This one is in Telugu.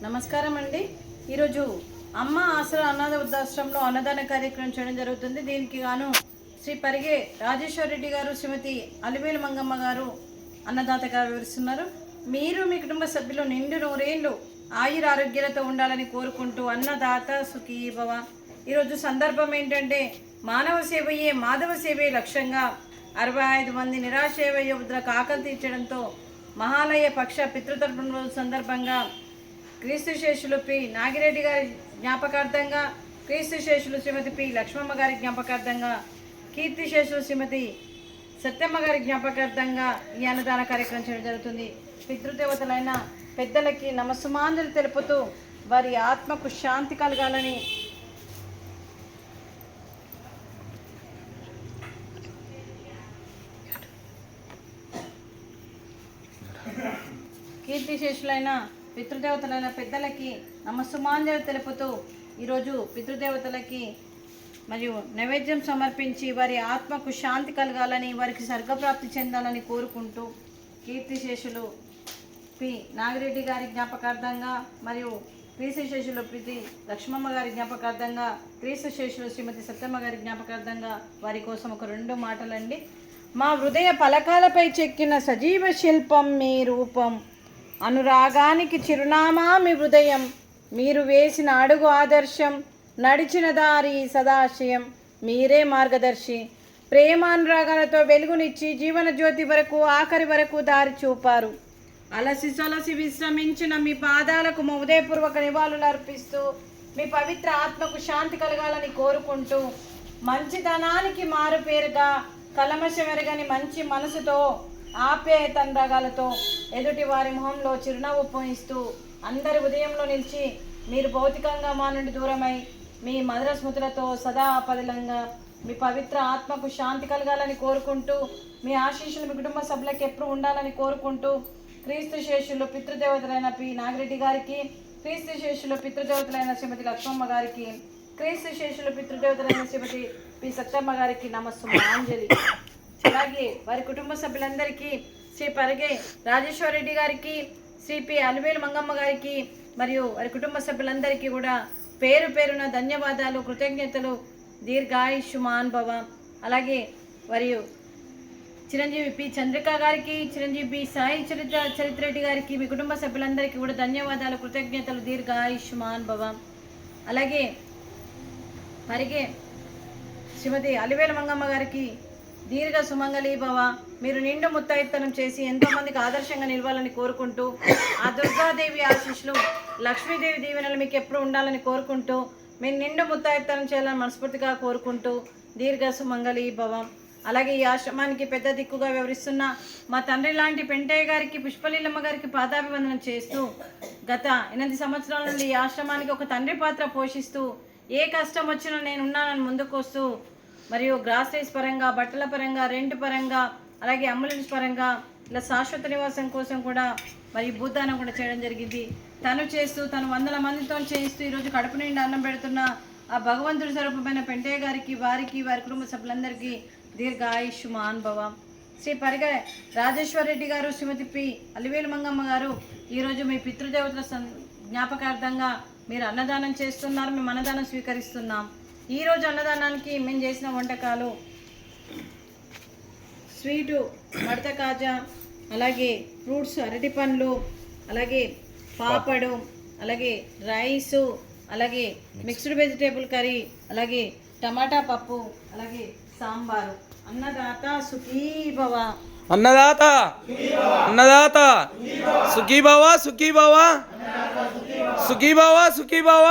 నమస్కారం అండి. ఈరోజు అమ్మ ఆసరా అనాథ వృద్ధాశ్రమంలో అన్నదాన కార్యక్రమం చేయడం జరుగుతుంది. దీనికి గాను శ్రీ పరిగే రాజేశ్వర్ రెడ్డి గారు, శ్రీమతి అలివేలు మంగమ్మ గారు అన్నదాతగా వివరిస్తున్నారు. మీరు మీ కుటుంబ సభ్యులు నిండు నూరేళ్ళు ఆయుర ఆరోగ్యాలతో ఉండాలని కోరుకుంటూ అన్నదాత సుఖీ భవ. ఈరోజు సందర్భం ఏంటంటే మానవ సేవయే మాధవ సేవే లక్ష్యంగా 65 మంది నిరాశయ వయోవృద్ధులకు ఆకలి తీర్చడంతో మహాలయ పక్ష పితృతర్పణ రోజు సందర్భంగా క్రీస్తు శేషులు పి నాగిరెడ్డి గారి జ్ఞాపకార్థంగా, క్రీస్తు శేషులు శ్రీమతి పి లక్ష్మమ్మ గారి జ్ఞాపకార్థంగా, కీర్తి శేషులు శ్రీమతి సత్యమ్మ గారి జ్ఞాపకార్థంగా ఈ అన్నదాన కార్యక్రమం చేయడం జరుగుతుంది. పితృదేవతలైన పెద్దలకి నమస్సుమాంజలి తెలుపుతూ వారి ఆత్మకు శాంతి కలగాలని కీర్తిశేషులైన పితృదేవతలైన పెద్దలకి నమస్సుమాంజలి తెలుపుతూ ఈరోజు పితృదేవతలకి మరియు నైవేద్యం సమర్పించి వారి ఆత్మకు శాంతి కలగాలని, వారికి స్వర్గప్రాప్తి చెందాలని కోరుకుంటూ కీర్తిశేషులు పి నాగిరెడ్డి గారి జ్ఞాపకార్థంగా మరియు క్రీస్తుశేషులు పి లక్ష్మమ్మ గారి జ్ఞాపకార్థంగా, క్రీస్తుశేషులు శ్రీమతి సత్యమ్మ గారి జ్ఞాపకార్థంగా వారి కోసం ఒక 2 మాటలండి. మా హృదయ పలకాలపై చెక్కిన సజీవ శిల్పం మీ రూపం, అనురాగానికి చిరునామా మీ హృదయం, మీరు వేసిన అడుగు ఆదర్శం, నడిచిన దారి సదాశయం, మీరే మార్గదర్శి. ప్రేమానురాగాలతో వెలుగునిచ్చి జీవన జ్యోతి వరకు ఆఖరి వరకు దారి చూపారు. అలసి సొలసి విశ్రమించిన మీ పాదాలకు మా ఉదయపూర్వక నివాళులు అర్పిస్తూ మీ పవిత్ర ఆత్మకు శాంతి కలగాలని కోరుకుంటూ మంచితనానికి మారు పేరుగా కలమషమెరగని మంచి మనసుతో ఆప్యాయతనురాగాలతో ఎదుటి వారి మొహంలో చిరునవ్వు పోయిస్తూ అందరి ఉదయంలో నిలిచి మీరు భౌతికంగా మా నుండి దూరమై మీ మధుర స్మృతులతో సదా పదిలంగా మీ పవిత్ర ఆత్మకు శాంతి కలగాలని కోరుకుంటూ మీ ఆశీస్సులు మీ కుటుంబ సభ్యులకు ఎప్పుడు ఉండాలని కోరుకుంటూ క్రీస్తు శేషులు పితృదేవతలైన పి నాగిరెడ్డి గారికి, క్రీస్తు శేషులు పితృదేవతలైన శ్రీమతి లక్ష్మమ్మ గారికి, క్రీస్తు శేషులు పితృదేవతలైన శ్రీమతి పి సత్యమ్మ గారికి నమస్సుమాంజలి. అలాగే వారి కుటుంబ సభ్యులందరికీ శ్రీ పరిగే రాజేశ్వర్ రెడ్డి గారికి, శ్రీ పి అలివేలు మంగమ్మ గారికి మరియు వారి కుటుంబ సభ్యులందరికీ కూడా పేరు పేరున ధన్యవాదాలు, కృతజ్ఞతలు, దీర్ఘాయుష్మాన్ భవ. అలాగే మరియు చిరంజీవి పి చంద్రిక గారికి, చిరంజీవి పి సాయి చరిత్రెడ్డి గారికి, మీ కుటుంబ సభ్యులందరికీ కూడా ధన్యవాదాలు, కృతజ్ఞతలు, దీర్ఘాయుష్మాన్ భవ. అలాగే పరిగే శ్రీమతి అలివేలు మంగమ్మ గారికి దీర్ఘ సుమంగళి భవ. మీరు నిండు ముత్తైత్తనం చేసి ఎంతోమందికి ఆదర్శంగా నిలవాలని కోరుకుంటూ ఆ దుర్గాదేవి ఆశీస్సులు, లక్ష్మీదేవి దీవెనలు మీకు ఎప్పుడు ఉండాలని కోరుకుంటూ మీరు నిండు ముత్తైత్తనం చేయాలని మనస్ఫూర్తిగా కోరుకుంటూ దీర్ఘ సుమంగళి భవ. అలాగే ఈ ఆశ్రమానికి పెద్ద దిక్కుగా వ్యవహరిస్తున్న మా తండ్రి లాంటి పెంటయ్య గారికి, పుష్పలీలమ్మ గారికి పాదాభివందనం చేస్తూ గత 8 సంవత్సరాల నుండి ఈ ఆశ్రమానికి ఒక తండ్రి పాత్ర పోషిస్తూ ఏ కష్టం వచ్చినా నేను ఉన్నానని ముందుకు వస్తూ మరియు గ్రాసరీస్ పరంగా, బట్టల పరంగా, రెంట్ పరంగా, అలాగే అంబులెన్స్ పరంగా ఇలా శాశ్వత నివాసం కోసం కూడా మరియు భూదానం కూడా చేయడం జరిగింది. తను చేస్తూ తను 100 మందితో చేయిస్తూ ఈరోజు కడుపు నిండా అన్నం పెడుతున్న ఆ భగవంతుడి స్వరూపమైన పెంటయ్య గారికి, వారికి, వారి కుటుంబ సభ్యులందరికీ దీర్ఘాయుష్మాన్ భవ. శ్రీ పరిగే రాజేశ్వర్ రెడ్డి గారు, శ్రీమతి పి అలివేలు మంగమ్మ గారు ఈరోజు మీ పితృదేవతల జ్ఞాపకార్థంగా మీరు అన్నదానం చేస్తున్నారు, మేము అన్నదానం స్వీకరిస్తున్నాం. ఈరోజు అన్నదానానికి మేము చేసిన వంటకాలు స్వీటు మడత కాజా, అలాగే ఫ్రూట్స్ అరటి పండ్లు, అలాగే పాపడు, అలాగే రైసు, అలాగే మిక్స్డ్ వెజిటేబుల్ కర్రీ, అలాగే టమాటా పప్పు, అలాగే సాంబారు. అన్నదాత సుఖీ భవ. అన్నదాత అన్నదాత సుఖీ భవ, సుఖీ భవ, సుఖీ భవ, సుఖీ భవ.